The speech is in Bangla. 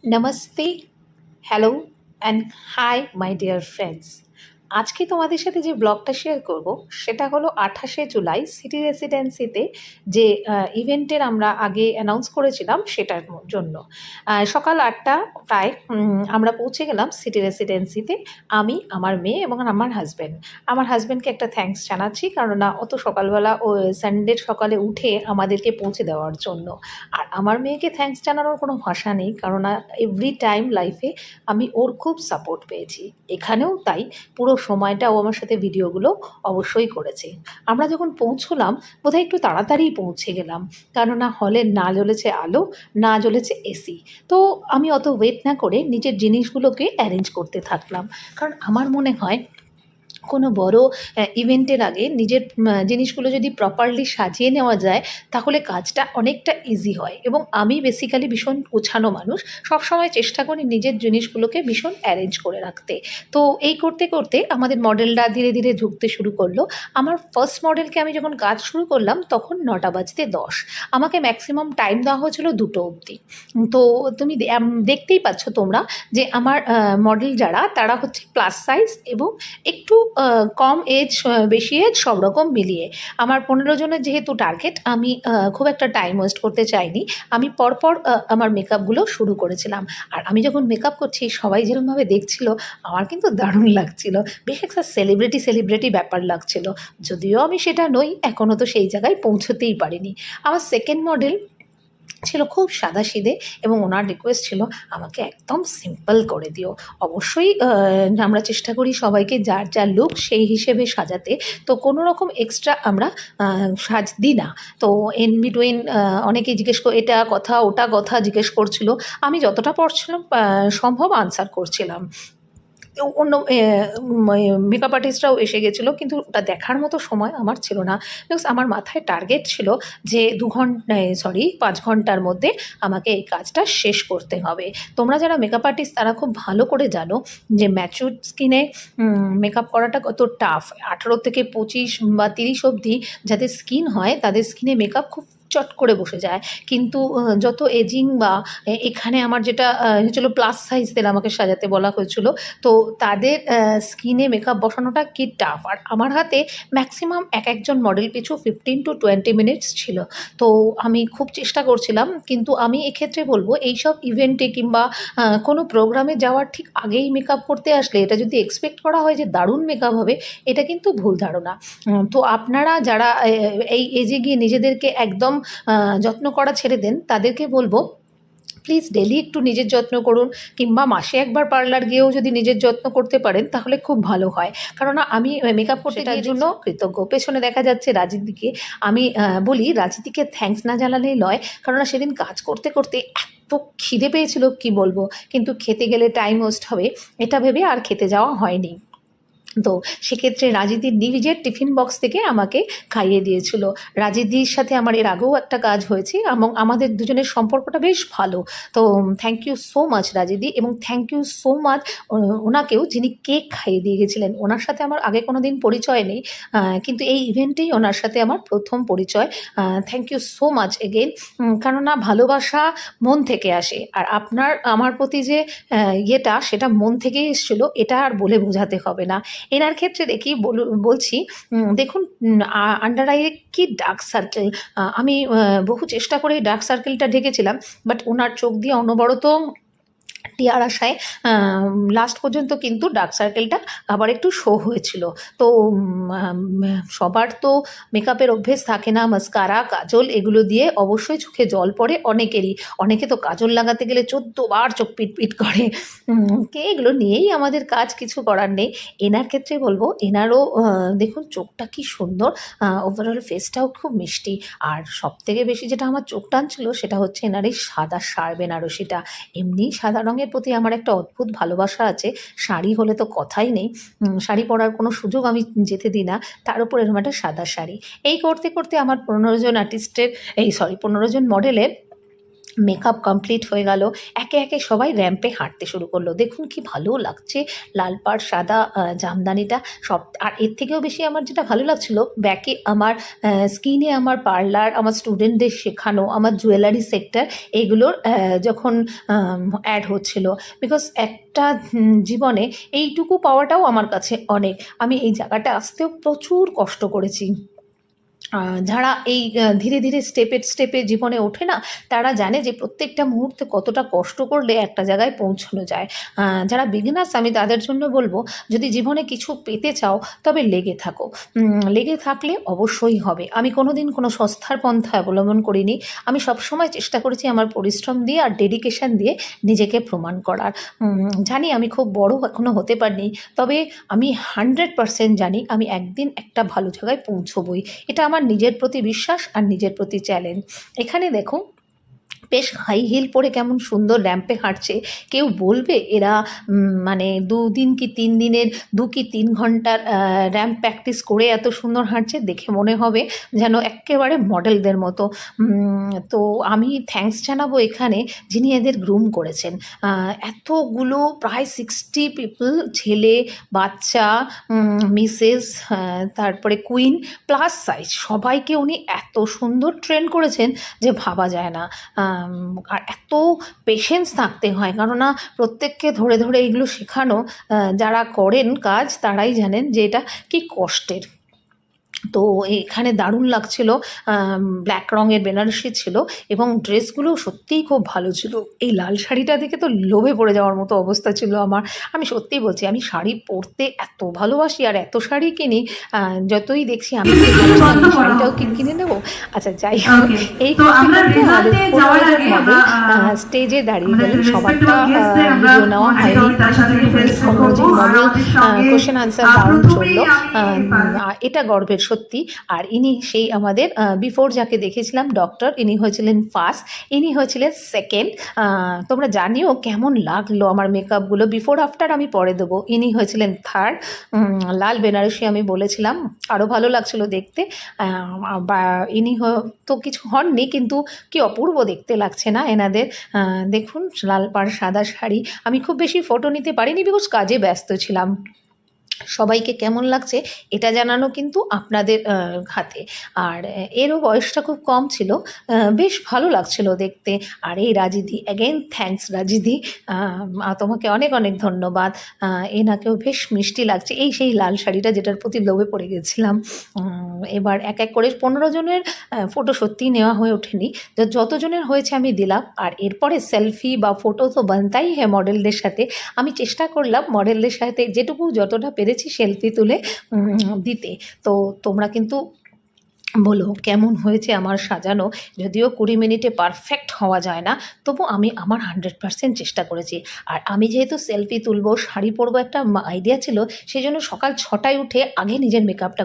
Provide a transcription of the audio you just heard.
Namaste, hello and hi my dear friends. আজকে তোমাদের সাথে যে ব্লগটা শেয়ার করব সেটা হলো 28শে জুলাই সিটি রেসিডেন্সিতে যে ইভেন্টের আমরা আগে অ্যানাউন্স করেছিলাম সেটার জন্য। সকাল 8টা প্রায় আমরা পৌঁছে গেলাম সিটি রেসিডেন্সিতে। আমি, আমার মেয়ে এবং আমার হাজব্যান্ড। আমার হাজব্যান্ডকে একটা থ্যাঙ্কস জানাচ্ছি, কারণ অত সকালবেলা ও সানডের সকালে উঠে আমাদেরকে পৌঁছে দেওয়ার জন্য। আর আমার মেয়েকে থ্যাঙ্কস জানানোর কোনো ভাষা নেই, কারণ এভরি টাইম লাইফে আমি ওর খুব সাপোর্ট পেয়েছি। এখানেও তাই, পুরো সময়টা ও আমার সাথে ভিডিওগুলো অবশ্যই করেছে। আমরা যখন পৌঁছলাম বোধহয় একটু তাড়াতাড়ি পৌঁছে গেলাম, কেননা হলে না জ্বলেছে আলো, না জ্বলেছে এসি। তো আমি অত ওয়েট না করে নিজের জিনিসগুলোকে অ্যারেঞ্জ করতে থাকলাম, কারণ আমার মনে হয় কোনো বড় ইভেন্টের আগে নিজের জিনিসগুলো যদি প্রপারলি সাজিয়ে নেওয়া যায় তাহলে কাজটা অনেকটা ইজি হয়। এবং আমি বেসিক্যালি ভীষণ গোছানো মানুষ, সবসময় চেষ্টা করি নিজের জিনিসগুলোকে ভীষণ অ্যারেঞ্জ করে রাখতে। তো এই করতে করতে আমাদের মডেলটা ধীরে ধীরে ঢুকতে শুরু করলো। আমার ফার্স্ট মডেলকে আমি যখন কাজ শুরু করলাম তখন 9:10 আমাকে ম্যাক্সিমাম টাইম দেওয়া হয়েছিল 2টো অবধি। তো তুমি দেখতেই পাচ্ছ তোমরা যে আমার মডেল যারা তারা হচ্ছে প্লাস সাইজ এবং একটু কম এজ, বেশি এজ, সব রকম মিলিয়ে। আমার 15 জনের যেহেতু টার্গেট, আমি খুব একটা টাইম ওয়েস্ট করতে চাইনি। আমি পরপর আমার মেকআপগুলো শুরু করেছিলাম। আর আমি যখন মেকআপ করছি সবাই যেরকমভাবে দেখছিল, আমার কিন্তু দারুণ লাগছিল। বেশ একটা সেলিব্রিটি ব্যাপার লাগছিল। যদিও আমি সেটা নই, এখনও তো সেই জায়গায় পৌঁছতেই পারিনি। আমার সেকেন্ড মডেল ছিল খুব সাদাসিধে এবং ওনার রিকোয়েস্ট ছিল আমাকে একদম সিম্পল করে দিও। অবশ্যই আমরা চেষ্টা করি সবাইকে যার যার লুক সেই হিসেবে সাজাতে। তো কোনো রকম এক্সট্রা আমরা সাজ দিই না। তো ইন বিটুইন অনেকেই জিজ্ঞেস এটা কথা ওটা কথা জিজ্ঞেস করছিল। আমি যতটা পারছিলাম সম্ভব আনসার করছিলাম। অন্য মেকআপ আর্টিস্টরাও এসে গেছিলো, কিন্তু ওটা দেখার মতো সময় আমার ছিল না। বিকজ আমার মাথায় টার্গেট ছিল যে 5 ঘন্টার মধ্যে আমাকে এই কাজটা শেষ করতে হবে। তোমরা যারা মেকআপ আর্টিস্ট তারা খুব ভালো করে জানো যে ম্যাচিউর স্কিনে মেকআপ করাটা কত টাফ। 18 থেকে 25 বা 30 অবধি যাদের স্কিন হয় তাদের স্কিনে মেকআপ খুব চট করে বসে যায়। কিন্তু যত এজিং বা এখানে আমার যেটা হচ্ছিলো প্লাস সাইজদের আমাকে সাজাতে বলা হয়েছিল, তো তাদের স্কিনে মেকআপ বসানোটা কি টাফ। আর আমার হাতে ম্যাক্সিমাম একজন মডেল পিছু 15 to 20 মিনিটস ছিল। তো আমি খুব চেষ্টা করছিলাম, কিন্তু আমি এক্ষেত্রে বলবো এইসব ইভেন্টে কিংবা কোনো প্রোগ্রামে যাওয়ার ঠিক আগেই মেকআপ করতে আসলে এটা যদি এক্সপেক্ট করা হয় যে দারুণ মেকআপ হবে, এটা কিন্তু ভুল ধারণা। তো আপনারা যারা এই এজে গিয়ে নিজেদেরকে একদম যত্ন করা ছেড়ে দেন তাদেরকে বলবো প্লিজ ডেলি একটু নিজের যত্ন করুন, কিংবা মাসে একবার পার্লার গিয়েও যদি নিজের যত্ন করতে পারেন তাহলে খুব ভালো হয়। কারণ আমি মেকআপ করতে গিয়ে জন্য কৃতজ্ঞ। পেছনে দেখা যাচ্ছে রাজীবদিকে। আমি বলি রাজীবদিকে থ্যাঙ্কস না জানালেই নয়, কারণ সেদিন কাজ করতে করতে এত খিদে পেয়েছিল কি বলবো, কিন্তু খেতে গেলে টাইম ওয়েস্ট হবে এটা ভেবে আর খেতে যাওয়া হয়নি। তো সেক্ষেত্রে রাজিদির নিজের টিফিন বক্স থেকে আমাকে খাইয়ে দিয়েছিল। রাজিদির সাথে আমার এর আগেও একটা কাজ হয়েছে এবং আমাদের দুজনের সম্পর্কটা বেশ ভালো। তো থ্যাংক ইউ সো মাচ রাজিদি, এবং থ্যাংক ইউ সো মাচ ওনাকেও যিনি কেক খাইয়ে দিয়ে গেছিলেন। ওনার সাথে আমার আগে কোনো দিন পরিচয় নেই, কিন্তু এই ইভেন্টেই ওনার সাথে আমার প্রথম পরিচয়। Thank you so much again. কেননা ভালোবাসা মন থেকে আসে, আর আপনার আমার প্রতি যে ইয়েটা সেটা মন থেকেই এসেছিলো, এটা আর বলে বোঝাতে হবে না। এনার ক্ষেত্রে দেখি বলছি, দেখুন আন্ডার আইয়ে কি ডার্ক সার্কেল। আমি বহু চেষ্টা করে ডার্ক সার্কেলটা ঢেকেছিলাম, বাট ওনার চোখ দিয়ে অনবরত টিয়ার আসায় লাস্ট পর্যন্ত কিন্তু ডার্ক সার্কেলটা আবার একটু শো হয়েছিল। তো সবার তো মেকআপের অভ্যেস থাকে না, মাস্কারা কাজল এগুলো দিয়ে অবশ্যই চোখে জল পড়ে অনেকেরই। অনেকে তো কাজল লাগাতে গেলে 14বার চোখ পিটপিট করে। এগুলো নিয়েই আমাদের কাজ, কিছু করার নেই। এনার ক্ষেত্রে বলবো এনারও দেখুন চোখটা কি সুন্দর, ওভারঅল ফেসটাও খুব মিষ্টি। আর সবথেকে বেশি যেটা আমার চোখ টানছিল সেটা হচ্ছে এনার এই সাদা শাড়ি বেনারসিটা। এমনি সাদা রঙের প্রতি আমার একটা অদ্ভুত ভালোবাসা আছে, শাড়ি হলে তো কথাই নেই। শাড়ি পরার কোনো সুযোগ আমি যেতে দিই না, তার উপর এরকম একটা সাদা শাড়ি। এই করতে করতে আমার 15 জন আর্টিস্টের 15 জন মডেলের মেকআপ কমপ্লিট হয়ে গেল, একে একে সবাই র্যাম্পে হাঁটতে শুরু করলো। দেখুন কি ভালো লাগছে, লাল পাড় সাদা জামদানিটা সব। আর এর থেকেও বেশি আমার যেটা ভালো লাগছিল, ব্যাকে আমার স্কিনে আমার পার্লার, আমার স্টুডেন্টদের শেখানো, আমার জুয়েলারি সেক্টর, এগুলোর যখন অ্যাড হচ্ছিল। বিকজ একটা জীবনে এইটুকু পাওয়াটাও আমার কাছে অনেক। আমি এই জায়গাটা আসতেও প্রচুর কষ্ট করেছি। যারা এই ধীরে ধীরে স্টেপে স্টেপে জীবনে ওঠে না, তারা জানে যে প্রত্যেকটা মুহূর্তে কতটা কষ্ট করলে একটা জায়গায় পৌঁছানো যায়। যারা বিগিনার্স, আমি তাদের জন্য বলবো, যদি জীবনে কিছু পেতে চাও তবে লেগে থাকো। লেগে থাকলে অবশ্যই হবে। আমি কোনো দিন কোনো সস্তার পন্থা অবলম্বন করিনি। আমি সবসময় চেষ্টা করেছি আমার পরিশ্রম দিয়ে আর ডেডিকেশন দিয়ে নিজেকে প্রমাণ করার। জানি আমি খুব বড় এখনও হতে পারিনি, তবে আমি 100% জানি আমি একদিন একটা ভালো জায়গায় পৌঁছবই। এটা আমার নিজের প্রতি বিশ্বাস আর নিজের প্রতি চ্যালেঞ্জ। এখানে দেখো বেশ হাই হিল পরে কেমন সুন্দর র্যাম্পে হাঁটছে। কেউ বলবে এরা মানে 2 দিন কি 3 দিনের 2 কি 3 ঘন্টার র্যাম্প প্র্যাকটিস করে এত সুন্দর হাঁটছে, দেখে মনে হবে যেন এক্কেবারে মডেলদের মতো। তো আমি থ্যাঙ্কস জানাবো এখানে যিনি এদের গ্রুম করেছেন। এতগুলো প্রায় 60 পিপল, ছেলে, বাচ্চা, মিসেস, তারপরে কুইন, প্লাস সাইজ, সবাইকে উনি এত সুন্দর ট্রেন করেছেন যে ভাবা যায় না। আর এত পেশেন্স থাকতে হয়, কেননা প্রত্যেককে ধরে ধরে এইগুলো শেখানো, যারা করেন কাজ তারাই জানেন যে এটা কী কষ্টের। তো এখানে দারুণ লাগছিল। ব্ল্যাক রঙের বেনারসি ছিল এবং ড্রেসগুলো সত্যিই খুব ভালো ছিল। এই লাল শাড়িটা দেখে তো লোভে পড়ে যাওয়ার মতো অবস্থা ছিল আমার। আমি সত্যিই বলছি, আমি শাড়ি পরতে এত ভালোবাসি আর এত শাড়ি কিনি, যতই দেখছি আমি শাড়িটাও কিনে নেবো। আচ্ছা যাই হোক, এই স্টেজে দাঁড়িয়ে গেলেন, সবারটা ভিডিও নেওয়া হয়নি। মডেল কোয়েশ্চেন আনসার রাউন্ড চললো, এটা গর্বের সত্যি। আর ইনি সেই আমাদের বিফোর যাকে দেখেছিলাম ডক্টর, ইনি হয়েছিলেন ফার্স্ট, ইনি হয়েছিলেন সেকেন্ড। তোমরা জানিও কেমন লাগলো আমার মেকআপগুলো, বিফোর আফটার আমি পরে দেবো। ইনি হয়েছিলেন থার্ড। লাল বেনারসি আমি বলেছিলাম, আরও ভালো লাগছিল দেখতে। বা ইনি তো কিছু হননি, কিন্তু কি অপূর্ব দেখতে লাগছে না এনাদের। দেখুন লাল পাড় সাদা শাড়ি। আমি খুব বেশি ফটো নিতে পারিনি, বিকজ কাজে ব্যস্ত ছিলাম। সবাইকে কেমন লাগছে এটা জানানো কিন্তু আপনাদের হাতে। আর এরও বয়সটা খুব কম ছিল, বেশ ভালো লাগছিল দেখতে। আর এই রাজিদি, অ্যাগেন থ্যাঙ্কস রাজিদি, তোমাকে অনেক অনেক ধন্যবাদ। এনাকেও বেশ মিষ্টি লাগছে, এই সেই লাল শাড়িটা যেটার প্রতি লোভে পড়ে গেছিলাম। এবার এক এক করে 15 জনের ফটো সত্যিই নেওয়া হয়ে ওঠেনি, যতজনের হয়েছে আমি দিলাম। আর এরপরে সেলফি বা ফটো তো বানতাই হ্যাঁ মডেলদের সাথে। আমি চেষ্টা করলাম মডেলদের সাথে যেটুকু যতটা পেরেছি সেলফি তুলে দিতে। তো তোমরা কিন্তু বলো কেমন হয়েছে আমার সাজানো। যদিও 20 মিনিটে পারফেক্ট হওয়া যায় না, তবু আমি আমার 100% চেষ্টা করেছি। আর আমি যেহেতু সেলফি তুলবো, শাড়ি পরবো, একটা আইডিয়া ছিল, সেই জন্য সকাল 6টায় উঠে আগে নিজের মেকআপটা